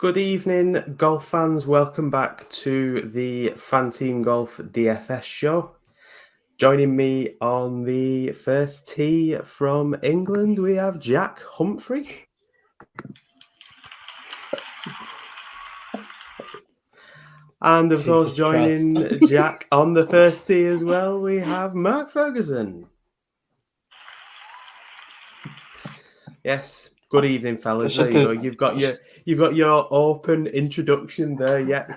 Good evening, golf fans. Welcome back to the FanTeam Golf DFS show. Joining me on the first tee from England, we have Jack Humphrey. And of course, joining Jack on the first tee as well, we have Mark Ferguson. Yes. Good evening, fellas. There you go. You've got your open introduction there. Yeah,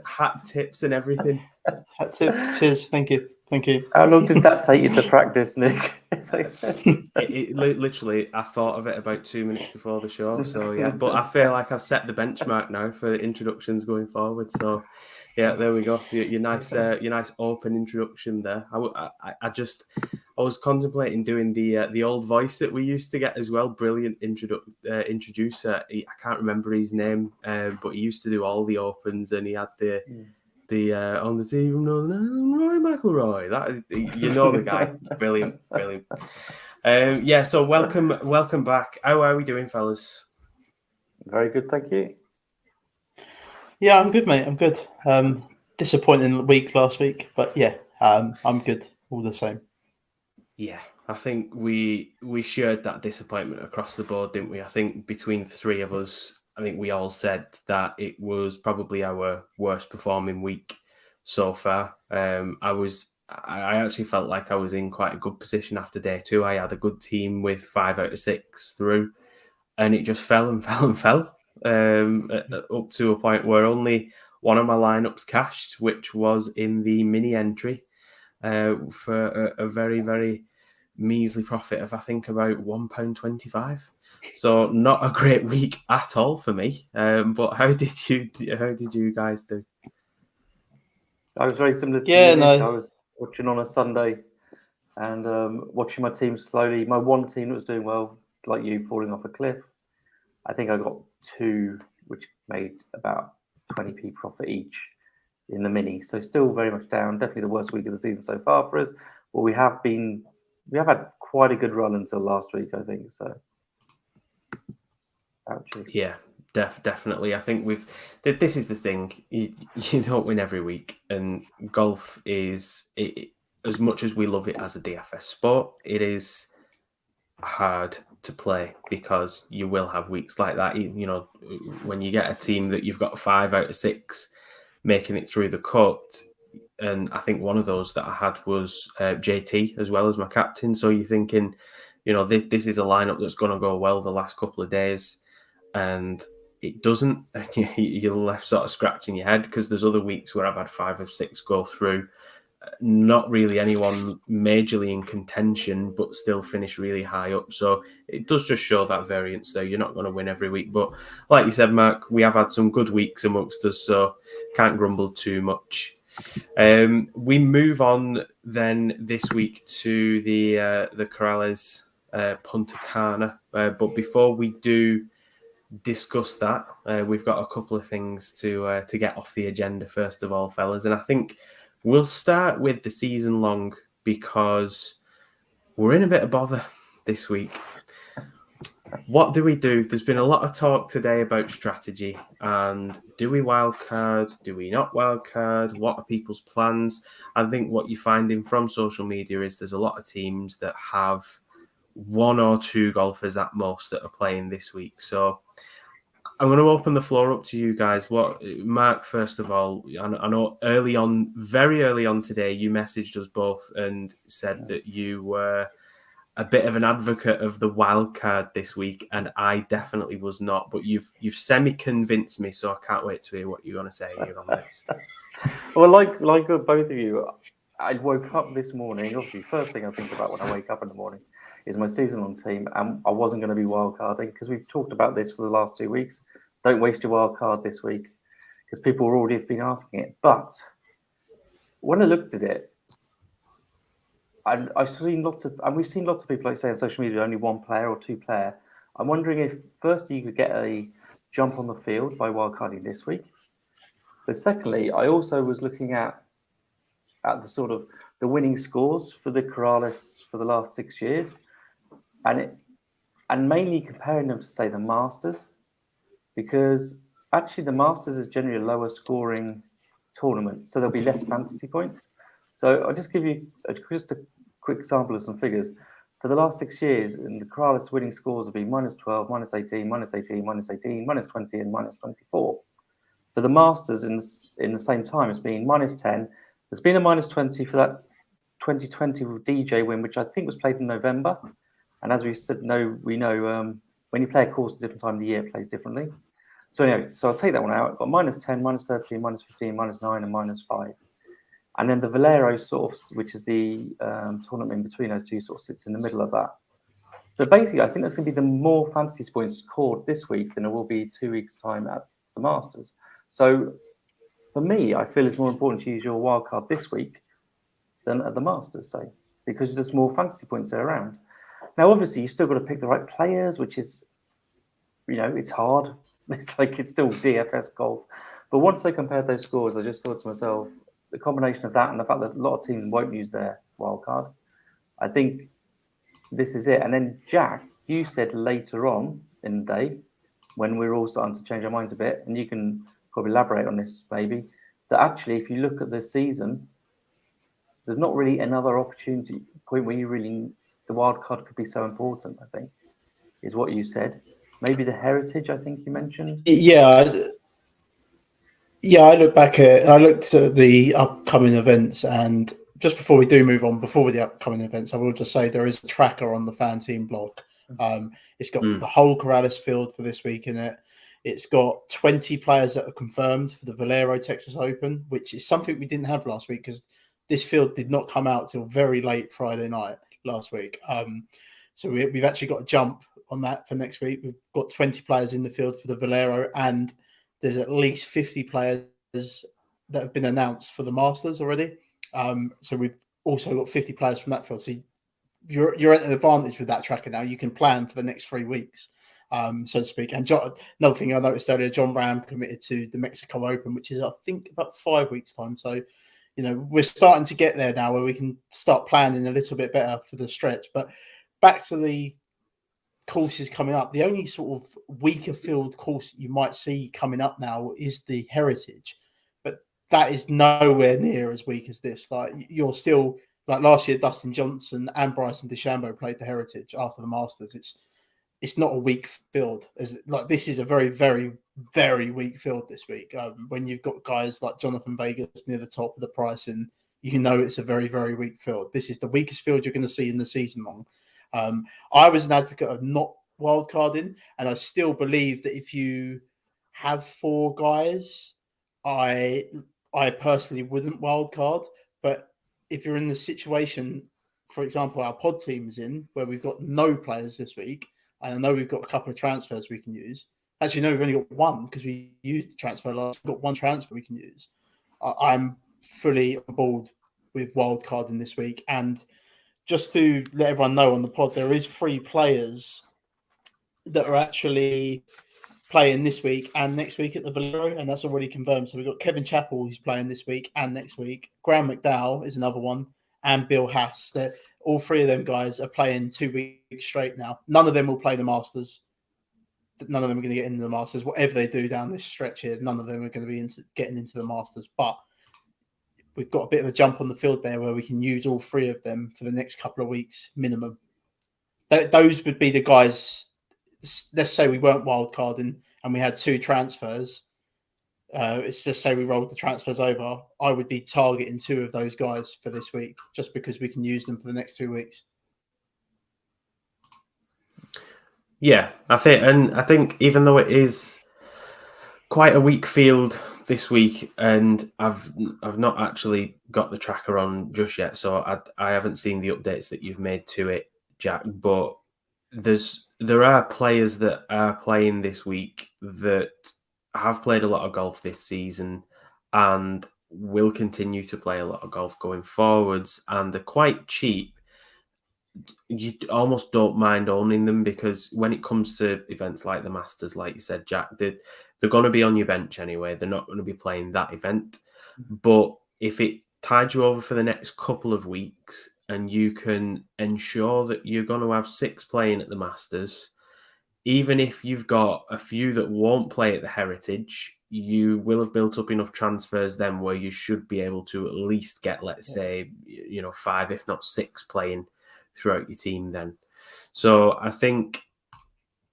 hat tips and everything. Hat tip. Cheers. Thank you. How long did that take you to practice, Nick? Literally, I thought of it about 2 minutes before the show. So yeah, but I feel like I've set the benchmark now for introductions going forward. So yeah, there we go. Your nice open introduction there. I was contemplating doing the old voice that we used to get as well. Brilliant introducer. I can't remember his name, but he used to do all the opens, and he had the on the team, Rory McIlroy. That you know the guy. Brilliant. Yeah. So welcome back. How are we doing, fellas? Very good, thank you. Yeah, I'm good, mate. I'm good. Disappointing week last week, but yeah, I'm good all the same. Yeah, I think we shared that disappointment across the board, didn't we? I think between the three of us, I think we all said that it was probably our worst performing week so far. I actually felt like I was in quite a good position after day two. I had a good team with 5 out of 6 through, and it just fell and fell up to a point where only one of my lineups cashed, which was in the mini entry for a very, very measly profit of, I think, about £1.25. So not a great week at all for me. But how did you guys do? I was very similar to you, Nick. I was watching on a Sunday and watching my team slowly. My one team that was doing well, like you, falling off a cliff. I think I got 2, which made about 20p profit each in the mini. So still very much down. Definitely the worst week of the season so far for us. But we have had quite a good run until last week, I think. So, yeah, definitely. I think this is the thing. You don't win every week, and golf is as much as we love it as a DFS sport, it is hard to play because you will have weeks like that. You know, when you get a team that you've got 5 out of 6 making it through the cut. And I think one of those that I had was JT as well as my captain. So you're thinking, you know, this is a lineup that's going to go well the last couple of days. And it doesn't. You're left sort of scratching your head because there's other weeks where I've had 5 of 6 go through. Not really anyone majorly in contention, but still finish really high up. So it does just show that variance there. You're not going to win every week. But like you said, Mark, we have had some good weeks amongst us, so can't grumble too much. We move on then this week to the Corales Punta Cana. But before we do discuss that, we've got a couple of things to get off the agenda first of all, fellas. And I think we'll start with the season long because we're in a bit of bother this week. What do we do? There's been a lot of talk today about strategy and do we wildcard? Do we not wildcard? What are people's plans? I think what you're finding from social media is there's a lot of teams that have 1 or 2 golfers at most that are playing this week. So I'm going to open the floor up to you guys. Mark, first of all, I know very early on today, you messaged us both and said that you were a bit of an advocate of the wild card this week, and I definitely was not. But you've semi-convinced me, so I can't wait to hear what you're going to say here on this. Well, like both of you, I woke up this morning. Obviously, first thing I think about when I wake up in the morning is my season-long team, and I wasn't going to be wildcarding because we've talked about this for the last 2 weeks. Don't waste your wildcard this week because people already have been asking it. But when I looked at it, we've seen lots of people like say on social media only 1 player or 2 player. I'm wondering if firstly you could get a jump on the field by wildcarding this week. But secondly, I also was looking at the sort of the winning scores for the Corrales for the last 6 years, and mainly comparing them to say the Masters, because actually the Masters is generally a lower scoring tournament, so there'll be less fantasy points. So I'll just give you just a quick sample of some figures. For the last 6 years, in the Corales winning scores have been -12, -18, -18, -18, -20, and -24. For the Masters in the same time, it's been -10. There's been a -20 for that 2020 DJ win, which I think was played in November. And as we said, we know when you play a course at a different time of the year, it plays differently. So anyway, so I'll take that one out. I've got -10, -13, -15, -9, and -5. And then the Valero sort of, which is the tournament in between those two, sort of sits in the middle of that. So basically, I think there's going to be the more fantasy points scored this week than there will be 2 weeks' time at the Masters. So for me, I feel it's more important to use your wildcard this week than at the Masters, say, because there's more fantasy points there around. Now, obviously, you've still got to pick the right players, which is, it's hard. It's still DFS golf. But once I compared those scores, I just thought to myself, the combination of that and the fact that a lot of teams won't use their wildcard, I think this is it. And then, Jack, you said later on in the day, when we're all starting to change our minds a bit, and you can probably elaborate on this maybe, that actually, if you look at the season, there's not really another opportunity point where the wild card could be so important, I think, is what you said. Maybe the heritage, I think you mentioned. Yeah, I looked at the upcoming events, and just before we do move on, before the upcoming events, I will just say there is a tracker on the FanTeam blog. It's got the whole Corrales field for this week in it. It's got 20 players that are confirmed for the Valero Texas Open, which is something we didn't have last week because this field did not come out till very late Friday night last week. So we've actually got a jump on that for next week. We've got 20 players in the field for the Valero, and there's at least 50 players that have been announced for the Masters already. So we've also got 50 players from that field. So you're at an advantage with that tracker now. You can plan for the next 3 weeks, so to speak. And another thing I noticed earlier, John Ram committed to the Mexico Open, which is, I think, about 5 weeks' time. So, we're starting to get there now where we can start planning a little bit better for the stretch. But back to the courses coming up, the only sort of weaker field course that you might see coming up now is the Heritage. But that is nowhere near as weak as this. Like, you're still... Like last year, Dustin Johnson and Bryson DeChambeau played the Heritage after the Masters. It's not a weak field. This is a very, very, very weak field this week. When you've got guys like Jonathan Vegas near the top of the pricing, it's a very, very weak field. This is the weakest field you're going to see in the season long. I was an advocate of not wildcarding, and I still believe that if you have 4 guys, I personally wouldn't wildcard, but if you're in the situation, for example, our pod team is in, where we've got no players this week, and I know we've got a couple of transfers we can use. Actually, no, we've only got one because we used the transfer last. We've got one transfer we can use. I'm fully on board with wildcarding this week. And just to let everyone know on the pod, there is 3 players that are actually playing this week and next week at the Valero, and that's already confirmed. So we've got Kevin Chappell, who's playing this week and next week. Graham McDowell is another one, and Bill Haas. All 3 of them guys are playing 2 weeks straight now. None of them will play the Masters. None of them are going to get into the Masters. Whatever they do down this stretch here, none of them are going to be getting into the Masters. But we've got a bit of a jump on the field there where we can use all 3 of them for the next couple of weeks minimum. Those would be the guys. Let's say we weren't wildcarding and we had 2 transfers. It's just say we rolled the transfers over. I would be targeting 2 of those guys for this week just because we can use them for the next 2 weeks. Yeah, I think even though it is quite a weak field this week, and I've not actually got the tracker on just yet, so I haven't seen the updates that you've made to it, Jack. But there are players that are playing this week that have played a lot of golf this season and will continue to play a lot of golf going forwards, and they're quite cheap. You almost don't mind owning them because when it comes to events like the Masters, like you said, Jack, they're going to be on your bench anyway. They're not going to be playing that event. But if it tides you over for the next couple of weeks and you can ensure that you're going to have 6 playing at the Masters, even if you've got a few that won't play at the Heritage, you will have built up enough transfers then where you should be able to at least get, let's say, 5, if not 6 playing throughout your team then. So I think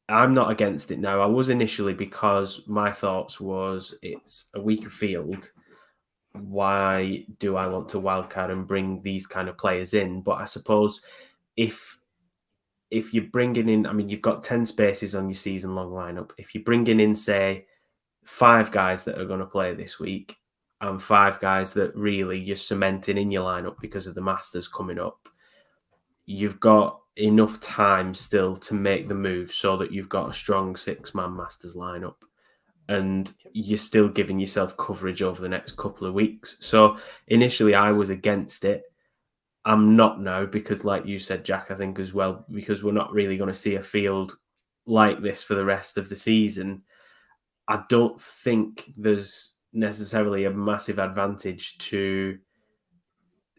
I'm not against it now. I was initially, because my thoughts was it's a weaker field. Why do I want to wildcard and bring these kind of players in? But I suppose if you're bringing in, I mean, you've got 10 spaces on your season-long lineup. If you're bringing in, say, 5 guys that are going to play this week and 5 guys that really you're cementing in your lineup because of the Masters coming up, you've got enough time still to make the move so that you've got a strong 6-man Masters lineup. And you're still giving yourself coverage over the next couple of weeks. So initially I was against it. I'm not now because, like you said, Jack, I think as well, because we're not really going to see a field like this for the rest of the season. I don't think there's necessarily a massive advantage to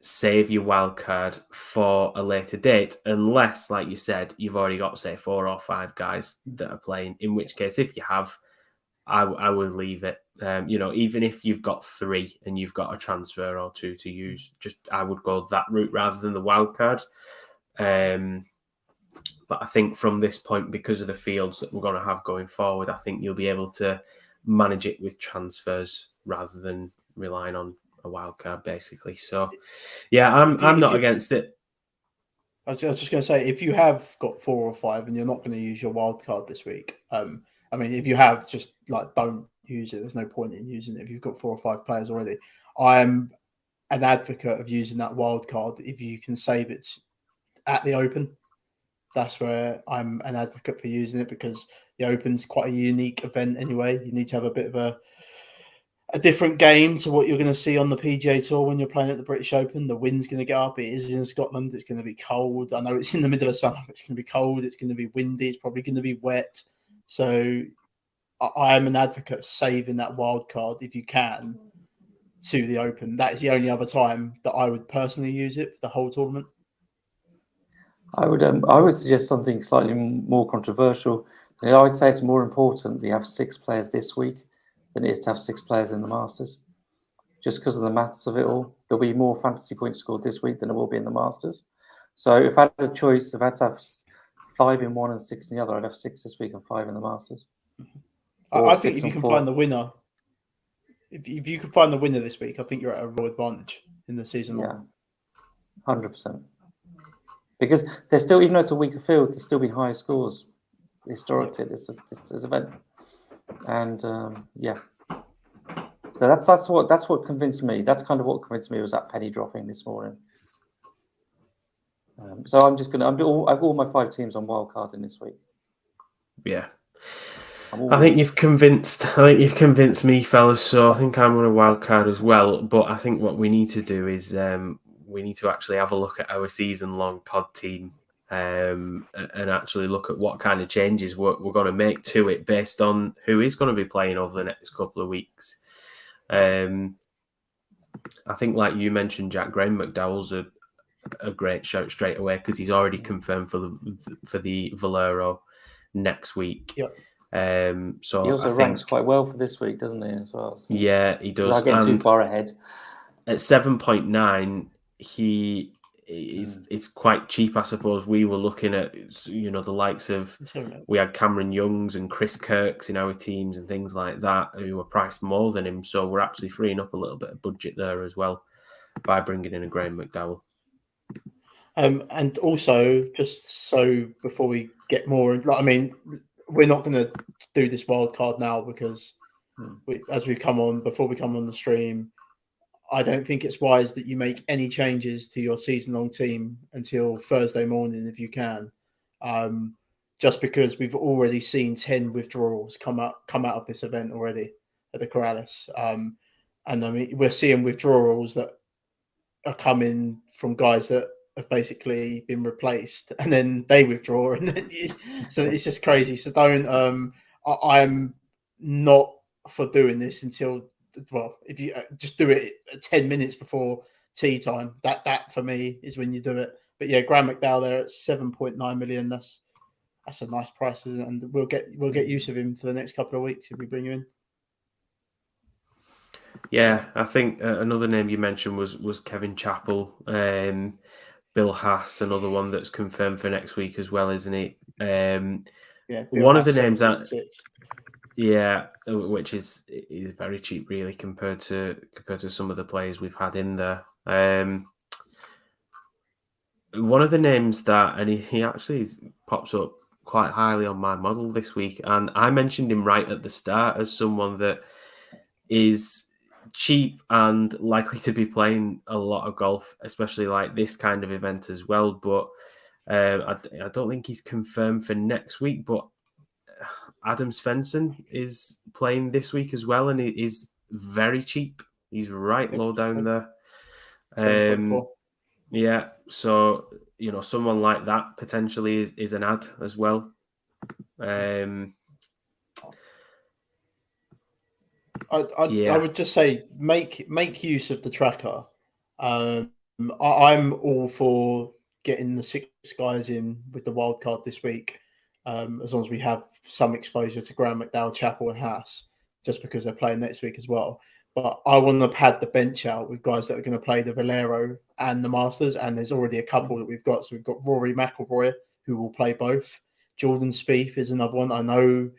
save your wild card for a later date, unless, like you said, you've already got, say, 4 or 5 guys that are playing, in which case, if you have, I would leave it. Even if you've got 3 and you've got a transfer or 2 to use, I would go that route rather than the wild card. But I think from this point, because of the fields that we're going to have going forward, I think you'll be able to manage it with transfers rather than relying on a wild card, basically. So, yeah, I'm not against it. I was just going to say, if you have got 4 or 5 and you're not going to use your wild card this week, I mean, if you have, just don't use it. There's no point in using it if you've got 4 or 5 players already. I'm an advocate of using that wild card if you can save it at the Open. That's where I'm an advocate for using it, because the Open's quite a unique event anyway. You need to have a bit of a different game to what you're going to see on the PGA Tour when you're playing at the British Open. The wind's going to get up. It is in Scotland. It's going to be cold. I know it's in the middle of summer. It's going to be cold. It's going to be windy. It's probably going to be wet. So I am an advocate of saving that wild card if you can to the Open. That is the only other time that I would personally use it for the whole tournament. I would suggest something slightly more controversial. I would say it's more important that you have 6 players this week than it is to have 6 players in the Masters. Just because of the maths of it all, there'll be more fantasy points scored this week than there will be in the Masters. So if I had a choice, if I had to have 5 in one and 6 in the other, I'd have 6 this week and 5 in the Masters. I think if you can find the winner, if you can find the winner this week, I think you're at a real advantage in the season. Yeah, 100%. Because there's still, even though it's a weaker field, there's still been higher scores historically at this event. And so that's what convinced me. That's kind of what convinced me was that penny dropping this morning. So I'm just gonna I've all my 5 teams on wildcarding this week. Yeah. I think you've convinced me, fellas. So I think I'm on a wild card as well. But I think what we need to do is we need to actually have a look at our season-long pod team and actually look at what kind of changes we're going to make to it based on who is going to be playing over the next couple of weeks. I think, like you mentioned, Jack, Graham McDowell's a great shout straight away because he's already confirmed for the Valero next week. Yep. So he also ranks quite well for this week, doesn't he, as well? So yeah, he does. Not getting too far ahead. At 7.9, it's quite cheap, I suppose. We were looking at the likes of, we had Cameron Youngs and Chris Kirks in our teams and things like that who were priced more than him. So we're actually freeing up a little bit of budget there as well by bringing in a Graham McDowell. And also, just so before we get more, we're not going to do this wild card now because before we come on the stream, I don't think it's wise that you make any changes to your season-long team until Thursday morning if you can, just because we've already seen 10 withdrawals come out of this event already at the Corrales. And we're seeing withdrawals that are coming from guys that have basically been replaced and then they withdraw. And then so it's just crazy. So I'm not for doing this until, if you just do it 10 minutes before tea time, that for me is when you do it. But yeah, Graham McDowell there at 7.9 million. that's a nice price, isn't it? And we'll get use of him for the next couple of weeks if we bring him in. Yeah, I think another name you mentioned was Kevin Chappell. Bill Haas, another one that's confirmed for next week as well, isn't he? One of the names that, which is very cheap, really, compared to some of the players we've had in there. One of the names that, and he actually pops up quite highly on my model this week, and I mentioned him right at the start as someone that is cheap and likely to be playing a lot of golf, especially like this kind of event as well. But I don't think he's confirmed for next week. But Adam Svenson is playing this week as well, and he is very cheap. He's right low down there. Yeah, so someone like that potentially is an ad as well. I would just say make use of the tracker. I'm all for getting the 6 guys in with the wild card this week, as long as we have some exposure to Graham, McDowell, Chappell, and Haas, just because they're playing next week as well. But I want to pad the bench out with guys that are going to play the Valero and the Masters, and there's already a couple that we've got. So we've got Rory McIlroy, who will play both. Jordan Spieth is another one. I know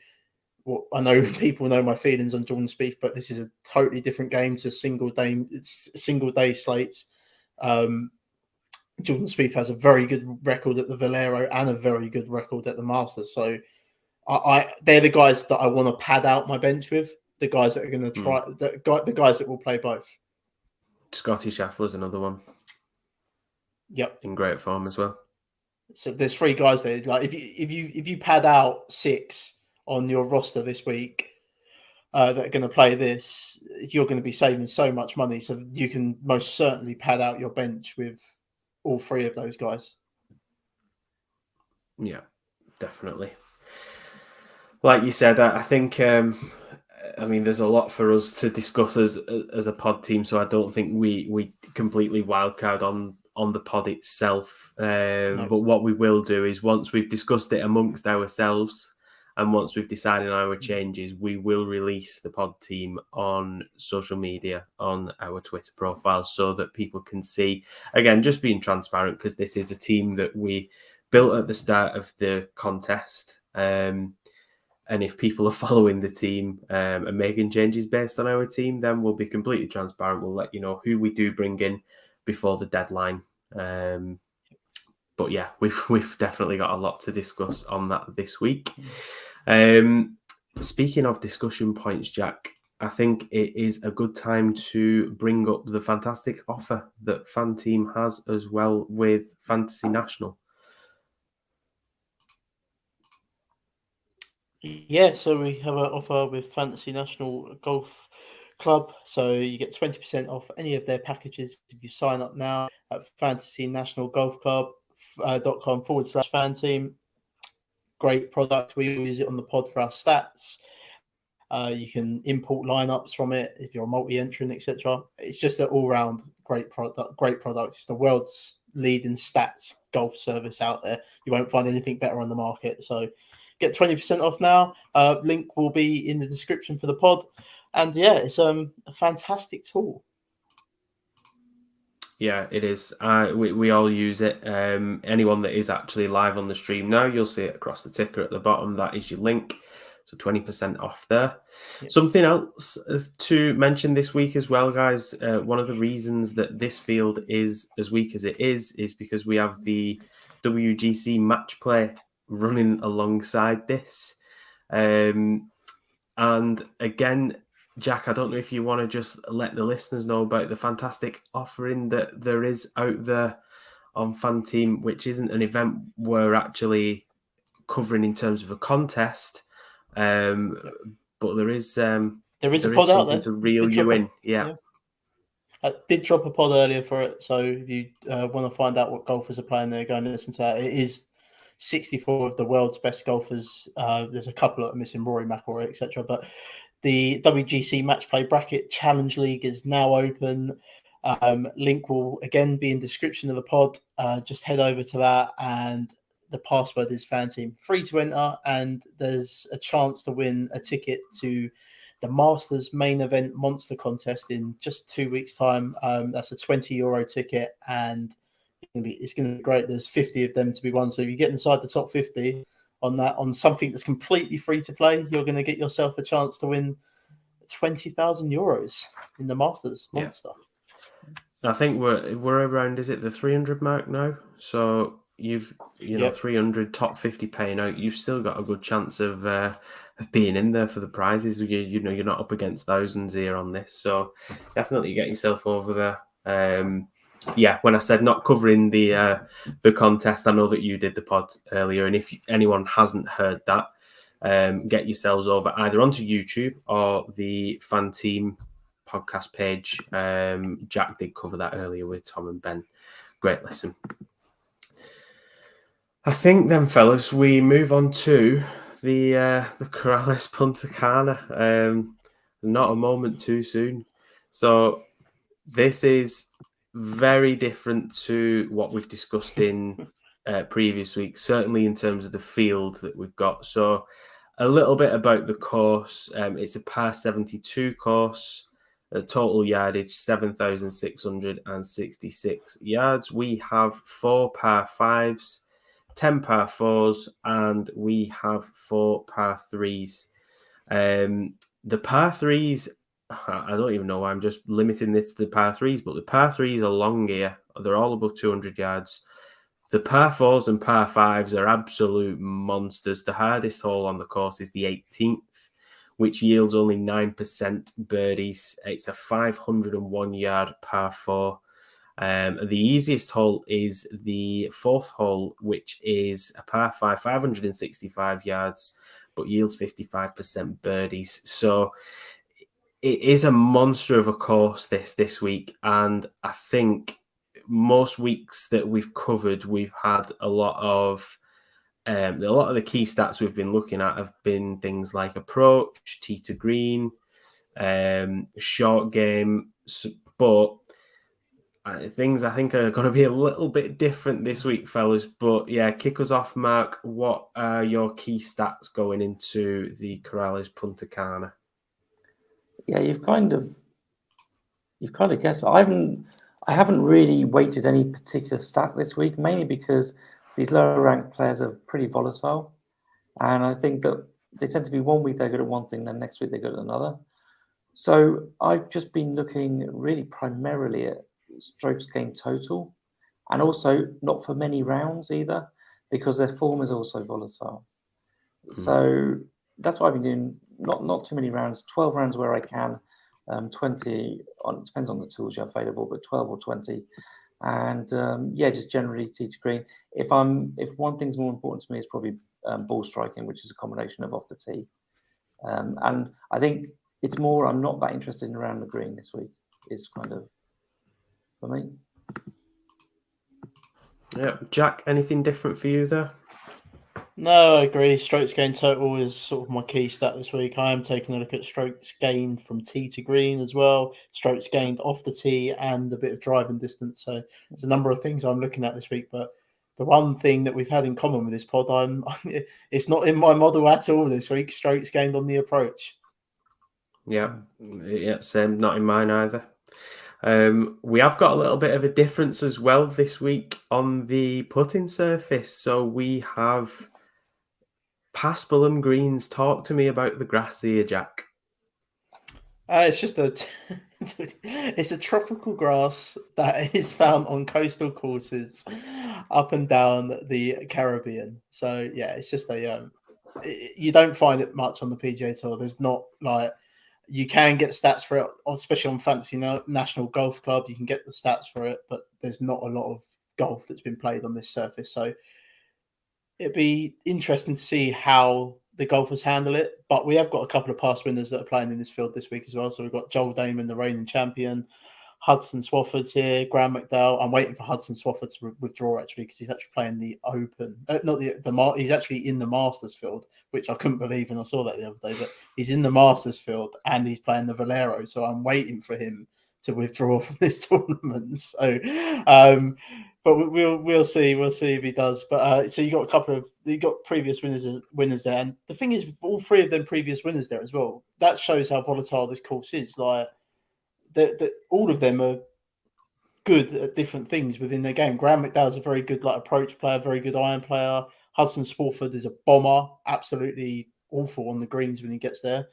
people know my feelings on Jordan Spieth, but this is a totally different game to single day slates. Jordan Spieth has a very good record at the Valero and a very good record at the Masters. So they're the guys that I want to pad out my bench with. The guys that are going to try, the guys that will play both. Scotty Scheffler's another one. Yep, in great form as well. So there's 3 guys there. Like if you pad out 6 on your roster this week that are going to play this, you're going to be saving so much money. So you can most certainly pad out your bench with all 3 of those guys. Yeah, definitely. Like you said, I think. There's a lot for us to discuss as a pod team, so I don't think we completely wildcard on the pod itself. No. But what we will do is, once we've discussed it amongst ourselves and once we've decided on our changes, we will release the pod team on social media, on our Twitter profiles, so that people can see. Again, just being transparent, because this is a team that we built at the start of the contest. And if people are following the team and making changes based on our team, then we'll be completely transparent. We'll let you know who we do bring in before the deadline. But yeah, we've definitely got a lot to discuss on that this week. Speaking of discussion points, Jack, I think it is a good time to bring up the fantastic offer that FanTeam has as well with Fantasy National. Yeah, so we have an offer with Fantasy National Golf Club. So you get 20% off any of their packages if you sign up now at fantasynationalgolfclub.com/FanTeam. Great product. We use it on the pod for our stats. You can import lineups from it if you're a multi-entrant, etc. It's just an all-round great product. It's the world's leading stats golf service out there. You won't find anything better on the market. So get 20% off now. Link will be in the description for the pod. And yeah, it's a fantastic tool. Yeah, it is. We all use it. Anyone that is actually live on the stream now, you'll see it across the ticker at the bottom. That is your link. So 20% off there. Yep. Something else to mention this week as well, guys. One of the reasons that this field is as weak as it is because we have the WGC match play running alongside this. And again, Jack, I don't know if you want to just let the listeners know about the fantastic offering that there is out there on FanTeam, which isn't an event we're actually covering in terms of a contest, but there is a pod out there to reel you in. Yeah. I did drop a pod earlier for it, so if you want to find out what golfers are playing there, go and listen to that. It is 64 of the world's best golfers. There's a couple that are missing, Rory McIlroy, etc. But the WGC Match Play Bracket Challenge League is now open. Link will again be in the description of the pod. Just head over to that and the password is FanTeam. Free to enter, and there's a chance to win a ticket to the Masters main event monster contest in just 2 weeks' time. That's a €20 ticket, and it's going to be great. There's 50 of them to be won. So if you get inside the top 50 on something that's completely free to play, you're going to get yourself a chance to win €20,000 in the Masters monster. I think we're around, is it the 300 mark now? So you know 300 top 50 paying out. You've still got a good chance of being in there for the prizes. You know you're not up against thousands here on this, so definitely get yourself over there. When I said not covering the contest, I know that you did the pod earlier, and if anyone hasn't heard that, get yourselves over either onto YouTube or the FanTeam podcast page. Jack did cover that earlier with Tom and Ben. Great listen. I think then, fellas, we move on to the Corales Punta Cana. Not a moment too soon. So this is very different to what we've discussed in previous weeks, certainly in terms of the field that we've got. So a little bit about the course. It's a par 72 course. Total yardage 7,666 yards. We have 4 par 5s, 10 par 4s, and we have 4 par 3s. The par 3s, I don't even know why I'm just limiting this to the par 3s, but the par 3s are long here. They're all above 200 yards. The par 4s and par 5s are absolute monsters. The hardest hole on the course is the 18th, which yields only 9% birdies. It's a 501-yard par 4. The easiest hole is the 4th hole, which is a par 5, 565 yards, but yields 55% birdies. So it is a monster of a course this week, and I think most weeks that we've covered, we've had a lot of the key stats we've been looking at have been things like approach, tee to green, short game, but things I think are going to be a little bit different this week, fellas. But yeah, kick us off, Mark. What are your key stats going into the Corales Punta Cana? Yeah, you've kind of guessed. I haven't really weighted any particular stat this week, mainly because these lower ranked players are pretty volatile, and I think that they tend to be one week they're good at one thing, then next week they're good at another. So I've just been looking really primarily at strokes gained total, and also not for many rounds either, because their form is also volatile. So that's what I've been doing. Not too many rounds, 12 rounds where I can, 20 depends on the tools you have available, but 12 or 20. And just generally tee to green. If one thing's more important to me, it's probably ball striking, which is a combination of off the tee. And I think it's more, I'm not that interested in around the green this week. Is kind of for me. Yeah, Jack, anything different for you there? No, I agree. Strokes gained total is sort of my key stat this week. I am taking a look at strokes gained from tee to green as well, strokes gained off the tee, and a bit of driving distance. So there's a number of things I'm looking at this week. But the one thing that we've had in common with this pod, it's not in my model at all this week. Strokes gained on the approach. Yeah, same. Not in mine either. We have got a little bit of a difference as well this week on the putting surface. So we have Paspalum greens. Talk to me about the grass here, Jack. It's just it's a tropical grass that is found on coastal courses up and down the Caribbean. So yeah, it's just you don't find it much on the PGA Tour. There's not like, you can get stats for it, especially on Fantasy National Golf Club. You can get the stats for it, but there's not a lot of golf that's been played on this surface. So it'd be interesting to see how the golfers handle it. But we have got a couple of past winners that are playing in this field this week as well. So we've got Joel Damon, the reigning champion, Hudson Swafford's here, Graham McDowell. I'm waiting for Hudson Swafford to withdraw actually, because he's actually playing the Open, he's actually in the Masters field, which I couldn't believe when I saw that the other day. But he's in the Masters field and he's playing the Valero, so I'm waiting for him to withdraw from this tournament. So, but we'll see if he does. But so you got previous winners there, and the thing is, all three of them previous winners there as well. That shows how volatile this course is. Like all of them are good at different things within their game. Graham McDowell's a very good approach player, very good iron player. Hudson Spofford is a bomber, absolutely awful on the greens when he gets there.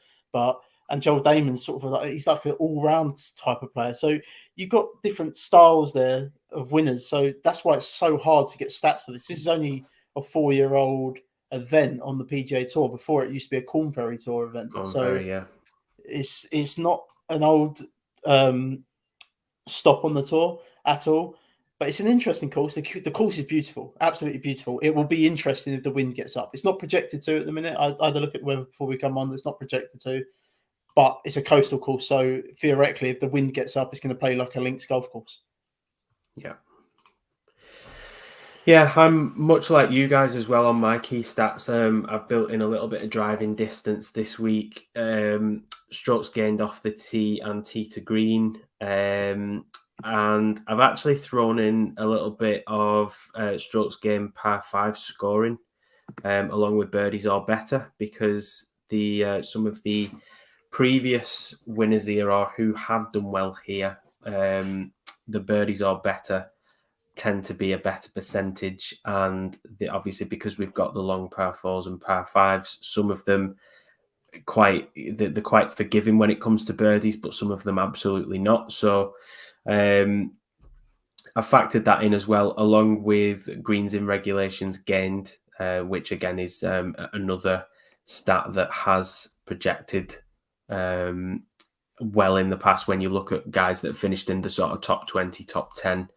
And Joel Damon's sort of he's like an all-round type of player. So you've got different styles there of winners. So that's why it's so hard to get stats for this. This is only a 4-year-old event on the PGA Tour. Before it used to be a Corn Ferry Tour event. It's not an old stop on the tour at all. But it's an interesting course. The course is beautiful, absolutely beautiful. It will be interesting if the wind gets up. It's not projected to at the minute. I had a look at the weather before we come on. It's not projected to. But it's a coastal course, so theoretically, if the wind gets up, it's going to play like a links golf course. Yeah, I'm much like you guys as well on my key stats. I've built in a little bit of driving distance this week. Strokes gained off the tee and tee to green. And I've actually thrown in a little bit of strokes gained par 5 scoring, along with birdies or better, because some of the previous winners here or who have done well here, the birdies or better tend to be a better percentage, and obviously because we've got the long par 4s and par 5s, some of them they're quite forgiving when it comes to birdies, but some of them absolutely not. So I factored that in as well, along with greens in regulations gained, which again is another stat that has projected well in the past. When you look at guys that finished in the sort of top 20, top 10,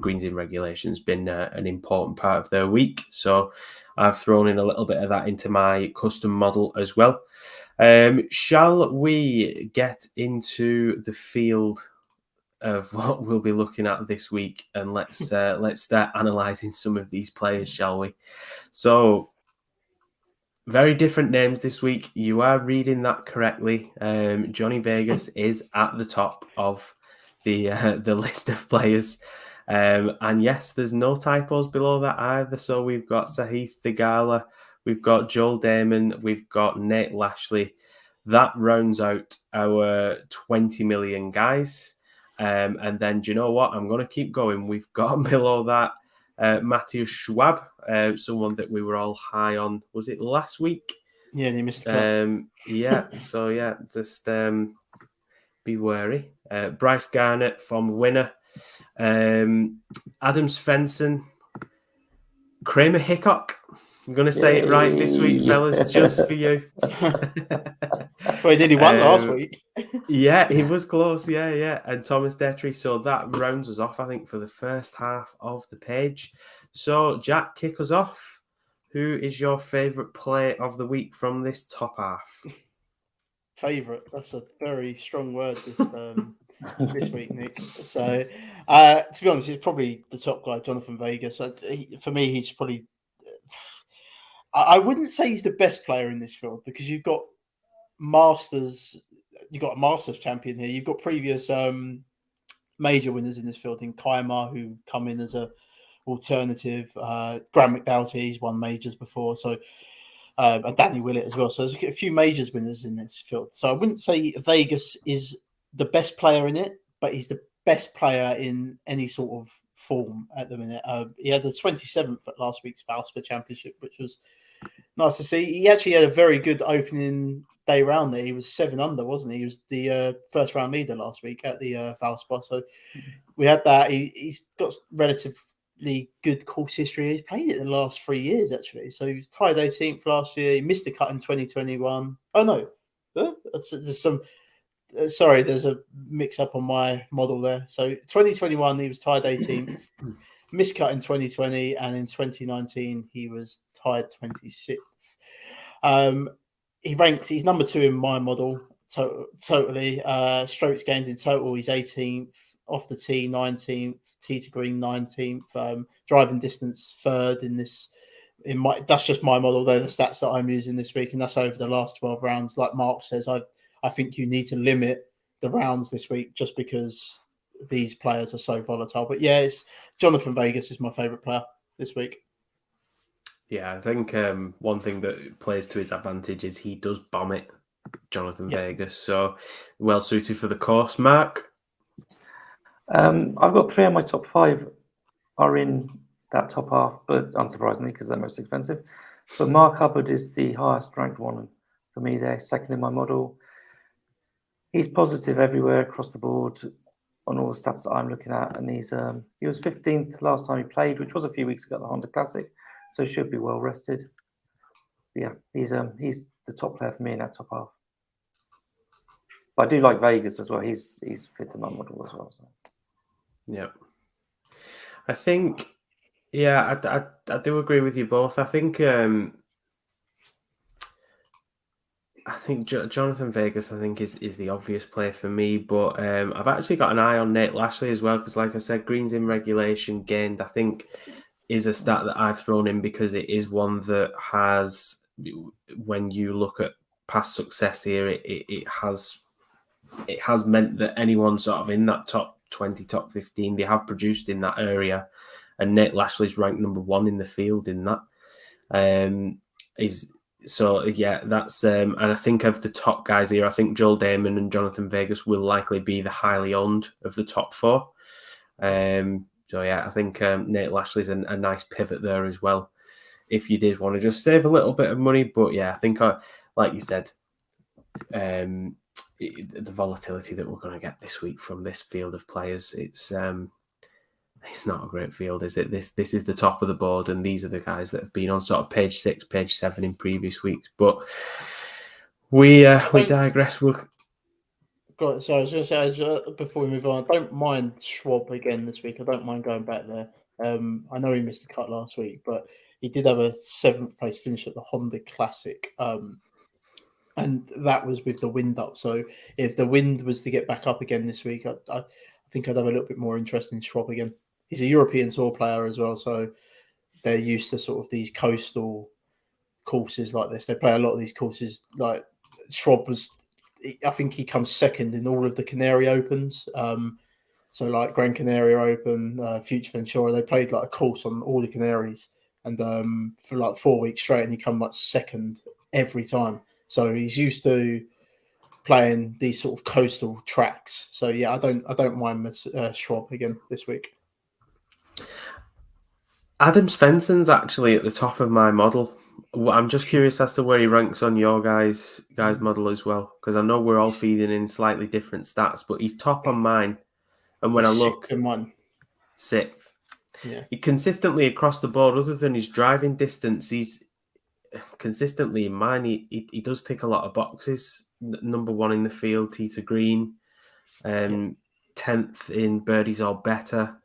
greens in regulation has been an important part of their week. So I've thrown in a little bit of that into my custom model as well. Shall we get into the field of what we'll be looking at this week, and let's start analysing some of these players, shall we? So very different names this week. You are reading that correctly. Johnny Vegas is at the top of the list of players. And yes, there's no typos below that either. So we've got Sahith Theegala, we've got Joel Damon, we've got Nate Lashley. That rounds out our 20 million guys. And then, do you know what? I'm going to keep going. We've got below that Matthias Schwab, someone that we were all high on. Was it last week? Yeah, and he missed the cut. Yeah, so yeah, just be wary. Bryce Garnett from winner. Adam Svenson, Kramer Hickok. I'm going to say it right this week, fellas, just for you. Well, he nearly won last week. Yeah, he was close. Yeah. And Thomas Detry. So that rounds us off, I think, for the first half of the page. So, Jack, kick us off. Who is your favourite play of the week from this top half? Favourite? That's a very strong word this week, Nick. So, to be honest, he's probably the top guy, Jonathan Vegas. For me, he's probably... I wouldn't say he's the best player in this field, because you've got Masters... You've got a Masters champion here. You've got previous major winners in this field in Kayama, who come in as a alternative. Graham McDowell's here. He's won majors before. So, and Danny Willett as well. So there's a few majors winners in this field. So I wouldn't say Vegas is the best player in it, but he's the best player in any sort of form at the minute. He had the 27th at last week's Valspar Championship, which was nice to see. He actually had a very good opening day round there. He was 7 under, wasn't he? He was the first round leader last week at the Valspar. So we had that. He's got relatively good course history. He's played it in the last 3 years, actually. So he was tied 18th last year. He missed the cut in 2021. Oh, no. There's some... Sorry, there's a mix-up on my model there. So 2021, he was tied 18th. Missed cut in 2020, and in 2019, he was tied 26th. He's number 2 in my model, totally. Strokes gained in total, he's 18th. Off the tee, 19th. Tee to green, 19th. Driving distance, 3rd in this. That's just my model. They're the stats that I'm using this week, and that's over the last 12 rounds. Like Mark says, I think you need to limit the rounds this week just because these players are so volatile. But yeah, it's Jonathan Vegas is my favourite player this week. Yeah, I think one thing that plays to his advantage is he does bomb it, Jonathan Vegas. So well suited for the course. Mark? I've got 3 of my top 5 are in that top half, but unsurprisingly, because they're most expensive. But Mark Hubbard is the highest ranked one. And for me, they're second in my model. He's positive everywhere across the board on all the stats that I'm looking at. And he was 15th last time he played, which was a few weeks ago at the Honda Classic. So should be well rested. But yeah, he's the top player for me in that top half. But I do like Vegas as well. He's 5th in my model as well. So. Yeah. I think, I do agree with you both. I think Jonathan Vegas, is the obvious play for me, but I've actually got an eye on Nate Lashley as well, because like I said, greens in regulation gained, I think, is a stat that I've thrown in because it is one that has, when you look at past success here, it has meant that anyone sort of in that top 20, top 15, they have produced in that area. And Nate Lashley's ranked number 1 in the field in that. That's and I think of the top guys here, I think Joel Damon and Jonathan Vegas will likely be the highly owned of the top 4. I think Nate Lashley's a nice pivot there as well, if you did want to just save a little bit of money. But yeah, I think, like you said, the volatility that we're going to get this week from this field of players, it's not a great field, is it? This is the top of the board, and these are the guys that have been on sort of page 6, page 7 in previous weeks. But we digress. So I was going to say, before we move on, I don't mind Schwab again this week. I don't mind going back there. I know he missed a cut last week, but he did have a 7th place finish at the Honda Classic. And that was with the wind up. So if the wind was to get back up again this week, I think I'd have a little bit more interest in Schwab again. He's a European Tour player as well, so they're used to sort of these coastal courses like this. They play a lot of these courses. Like Schwab I think he comes second in all of the Canary Opens. So like Gran Canaria Open, Future Ventura, they played like a course on all the Canaries, and for like 4 weeks straight, and he come like second every time. So he's used to playing these sort of coastal tracks. So yeah, I don't mind Schwab again this week. Adam Svensson's actually at the top of my model. I'm just curious as to where he ranks on your guys' model as well, because I know we're all feeding in slightly different stats, but he's top on mine. And when I look, 6th. Yeah. He consistently across the board, other than his driving distance, he's consistently in mine. He does tick a lot of boxes. Number 1 in the field, tee to green. 10th in birdies or better.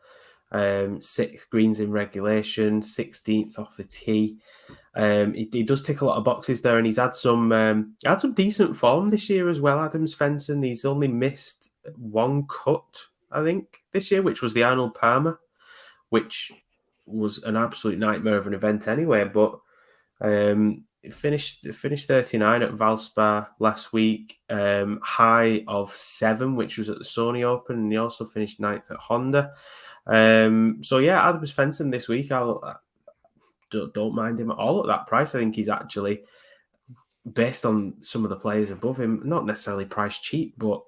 6th greens in regulation, 16th off the tee. He does tick a lot of boxes there, and he's had some decent form this year as well. Adam Svensson, he's only missed 1 cut, I think, this year, which was the Arnold Palmer, which was an absolute nightmare of an event anyway. But finished 39 at Valspar last week, high of 7, which was at the Sony Open, and he also finished 9th at Honda. Adam Svensson this week, I don't mind him at all at that price. I think he's actually, based on some of the players above him, not necessarily price cheap, but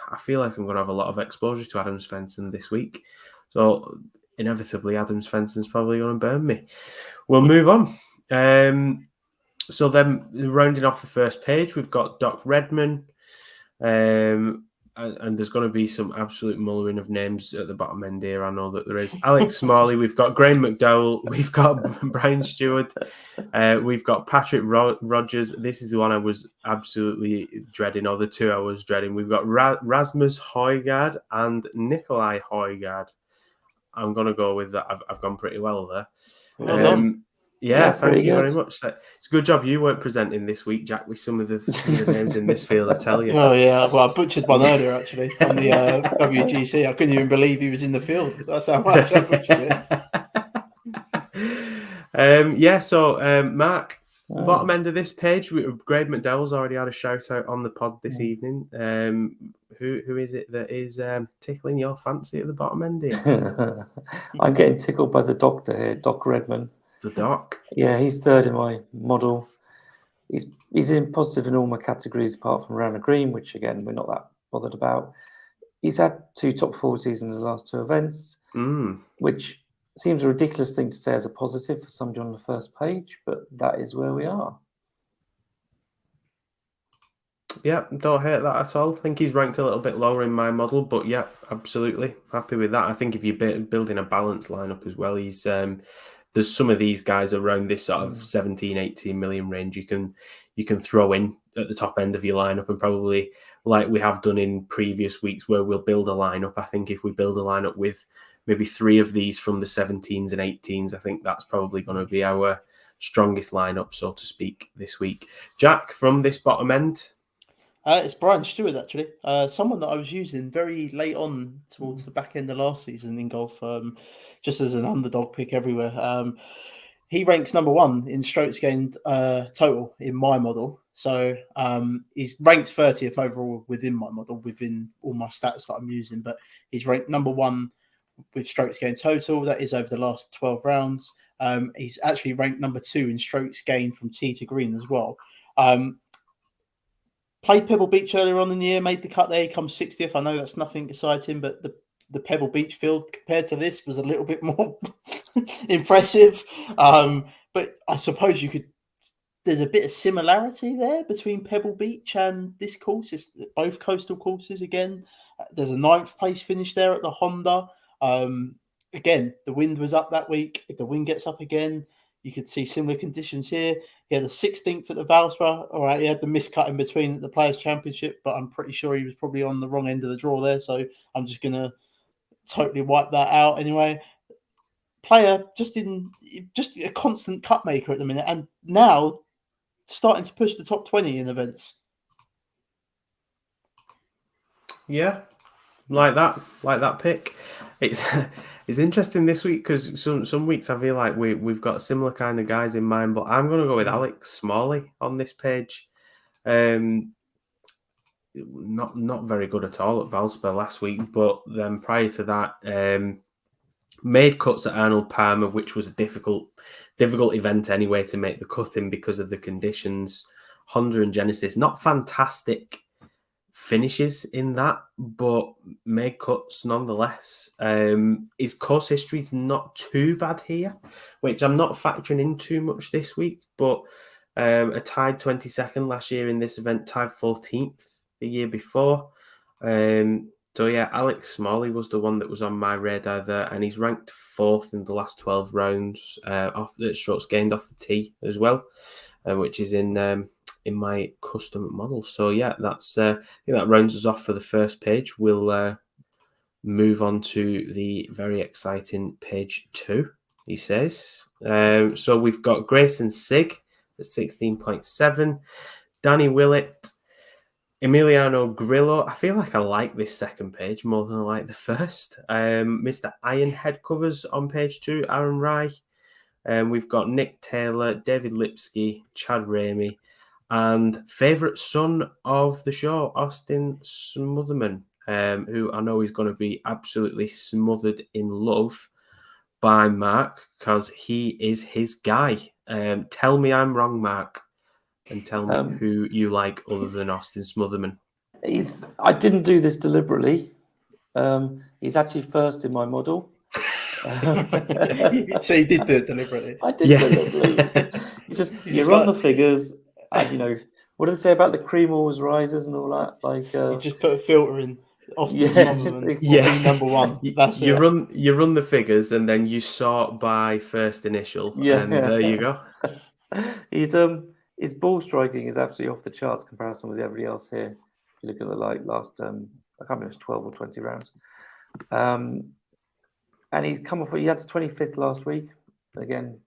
I feel like I'm going to have a lot of exposure to Adam Svensson this week. So inevitably, Adam Svensson's probably going to burn me. We'll move on. So then, rounding off the first page, we've got Doc Redman. And there's going to be some absolute mullering of names at the bottom end here. I know that there is. Alex Smalley, we've got Graham McDowell, we've got Brian Stewart, we've got Patrick Rogers. This is the one I was absolutely dreading, or the 2 I was dreading. We've got Rasmus Højgaard and Nikolai Højgaard. I'm going to go with that. I've gone pretty well there. Well done. Yeah, thank you very much. It's a good job you weren't presenting this week, Jack, with some of the names in this field, I tell you. Oh, yeah. Well, I butchered one earlier, actually, on the WGC. I couldn't even believe he was in the field. That's how much I butchered it. So, Mark, Bottom end of this page, Greg McDowell's already had a shout out on the pod this evening. Who is it that is tickling your fancy at the bottom end here? I'm getting tickled by the doctor here, Doc Redman. The doc? Yeah, he's third in my model. He's in positive in all my categories apart from round the green, which again we're not that bothered about. He's had 2 top 40s in his last 2 events, which seems a ridiculous thing to say as a positive for somebody on the first page, but that is where we are. Yeah, don't hate that at all. I think he's ranked a little bit lower in my model, but yeah, absolutely happy with that. I think if you're building a balanced lineup as well, he's there's some of these guys around this sort of 17, 18 million range you can throw in at the top end of your lineup, and probably like we have done in previous weeks where we'll build a lineup. I think if we build a lineup with maybe 3 of these from the 17s and 18s, I think that's probably going to be our strongest lineup, so to speak, this week. Jack, from this bottom end? It's Brian Stewart, actually. Someone that I was using very late on towards the back end of last season in golf, just as an underdog pick everywhere. He ranks number 1 in strokes gained total in my model. So he's ranked 30th overall within my model, within all my stats that I'm using. But he's ranked number 1 with strokes gained total. That is over the last 12 rounds. He's actually ranked number 2 in strokes gained from tee to green as well. Played Pebble Beach earlier on in the year, made the cut there. He comes 60th. I know that's nothing exciting, but the Pebble Beach field compared to this was a little bit more impressive. But I suppose there's a bit of similarity there between Pebble Beach and this course. It's both coastal courses again. There's a 9th place finish there at the Honda. Again, the wind was up that week. If the wind gets up again, you could see similar conditions here. He had the 16th at the Valspar. All right, he had the miscut in between at the Players' Championship, but I'm pretty sure he was probably on the wrong end of the draw there. So I'm just going to totally wipe that out anyway. Player just a constant cut maker at the minute, and now starting to push the top 20 in events. Yeah, like that pick. It's interesting this week because some weeks I feel like we've got similar kind of guys in mind, but I'm going to go with Alex Smalley on this page. Not very good at all at Valspar last week, but then prior to that, made cuts at Arnold Palmer, which was a difficult event anyway to make the cut in because of the conditions. Honda and Genesis, not fantastic finishes in that, but made cuts nonetheless. His course history is not too bad here, which I'm not factoring in too much this week, but a tied 22nd last year in this event, tied 14th the year before. So yeah, Alex Smalley was the one that was on my radar there, and he's ranked 4th in the last 12 rounds off the strokes gained off the tee as well, which is in my custom model. So yeah, that's I think that rounds us off for the first page. We'll move on to the very exciting page 2, he says. So we've got Grayson Sig at 16.7, Danny Willett, Emiliano Grillo. I feel like I like this second page more than I like the first. Mr. Iron Head covers on page 2, Aaron Rye. We've got Nick Taylor, David Lipski, Chad Ramey, and favourite son of the show, Austin Smotherman, who I know is going to be absolutely smothered in love by Mark because he is his guy. Tell me I'm wrong, Mark, and tell me who you like other than Austin Smotherman. I didn't do this deliberately. He's actually first in my model. So you did do it deliberately? I did deliberately. You run the figures. And, what do they say about the cream always rises and all that? Like you just put a filter in. Austin Smotherman, number 1. That's you run the figures and then you sort by first initial, and there you go. His ball striking is absolutely off the charts comparison with everybody else here. If you look at the last, I can't remember if it was 12 or 20 rounds. And he's come off. He had the 25th last week. Again,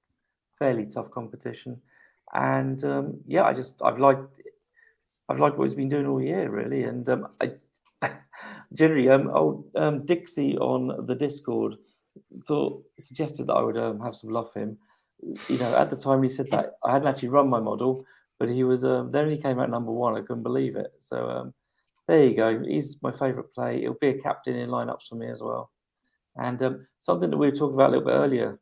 fairly tough competition. And I've liked what he's been doing all year, really. And I generally, Dixie on the Discord suggested that I would have some love for him. at the time he said that, I hadn't actually run my model, but he was then he came out number 1. I couldn't believe it. So there you go. He's my favourite play. He'll be a captain in lineups for me as well. And something that we were talking about a little bit earlier,